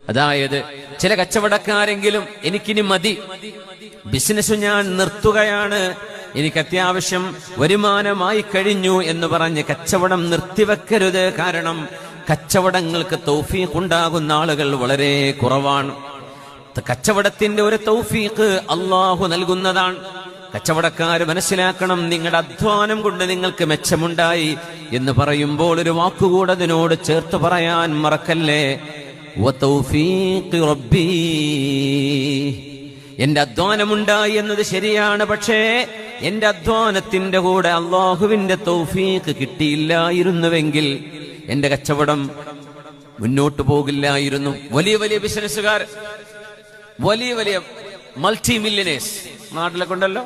അതായത് ചില കച്ചവടക്കാരെങ്കിലും എനിക്കിനി മതി, ബിസിനസ് ഞാൻ നിർത്തുകയാണ്, എനിക്ക് അത്യാവശ്യം വരുമാനമായി കഴിഞ്ഞു എന്ന് പറഞ്ഞ് കച്ചവടം നിർത്തിവെക്കരുത്. കാരണം കച്ചവടങ്ങൾക്ക് തൗഫീഖ് ഉണ്ടാകുന്ന ആളുകൾ വളരെ കുറവാണ്. കച്ചവടത്തിന്റെ ഒരു തൗഫീഖ് അള്ളാഹു നൽകുന്നതാണ്. കച്ചവടക്കാര് മനസ്സിലാക്കണം, നിങ്ങളുടെ അധ്വാനം കൊണ്ട് നിങ്ങൾക്ക് മെച്ചമുണ്ടായി എന്ന് പറയുമ്പോൾ ഒരു വാക്കുകൂടെ അതിനോട് ചേർത്ത് പറയാൻ മറക്കല്ലേ. വതൗഫീഖ് റബ്ബി, എന്റെ അധ്വാനമുണ്ടായി എന്നത് ശരിയാണ്, പക്ഷേ എന്റെ അധ്വാനത്തിന്റെ കൂടെ അള്ളാഹുവിന്റെ തൗഫീഖ് കിട്ടിയില്ലായിരുന്നുവെങ്കിൽ എന്റെ കച്ചവടം മുന്നോട്ട് പോകില്ലായിരുന്നു. വലിയ വലിയ ബിസിനസ്സുകാർ, വലിയ വലിയ മൾട്ടി മില്യനേഴ്സ് നാട്ടിലൊക്കെ ഉണ്ടല്ലോ.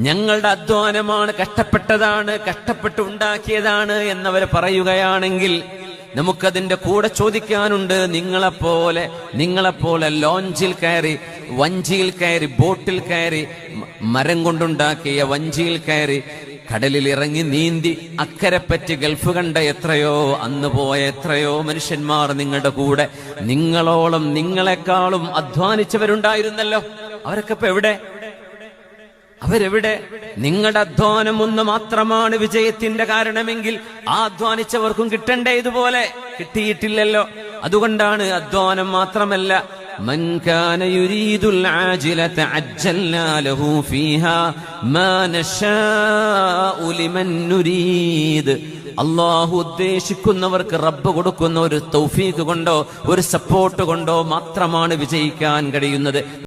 ഞങ്ങളുടെ അധ്വാനമാണ്, കഷ്ടപ്പെട്ടതാണ്, കഷ്ടപ്പെട്ട് ഉണ്ടാക്കിയതാണ് എന്നവർ പറയുകയാണെങ്കിൽ നമുക്കതിന്റെ കൂടെ ചോദിക്കാനുണ്ട്, നിങ്ങളെപ്പോലെ ലോഞ്ചിൽ കയറി, വഞ്ചിയിൽ കയറി, ബോട്ടിൽ കയറി, മരം കൊണ്ടുണ്ടാക്കിയ വഞ്ചിയിൽ കയറി കടലിൽ ഇറങ്ങി നീന്തി അക്കരെപ്പറ്റി ഗൾഫ് കണ്ട എത്രയോ, അന്ന് പോയ എത്രയോ മനുഷ്യന്മാർ നിങ്ങളുടെ കൂടെ നിങ്ങളോളം നിങ്ങളെക്കാളും അധ്വാനിച്ചവരുണ്ടായിരുന്നല്ലോ. അവരൊക്കെ ഇപ്പൊ എവിടെ? അവരെവിടെ? നിങ്ങളുടെ അധ്വാനം ഒന്ന് മാത്രമാണ് വിജയത്തിന്റെ കാരണമെങ്കിൽ ആ അധ്വാനിച്ചവർക്കും കിട്ടണ്ടേ ഇതുപോലെ? കിട്ടിയിട്ടില്ലല്ലോ. അതുകൊണ്ടാണ് അധ്വാനം മാത്രമല്ല, മൻ കാന യുരീദുൽ ആജിലത അജ്ജൽനാ ലഹു ഫീഹാ മാ നശാഉ ലിമൻ നുരീദ്. അള്ളാഹു ഉദ്ദേശിക്കുന്നവർക്ക് റബ്ബ് കൊടുക്കുന്ന ഒരു തൗഫീഖ് കൊണ്ടോ ഒരു സപ്പോർട്ട് കൊണ്ടോ മാത്രമാണ് വിജയിക്കാൻ കഴിയുന്നത്.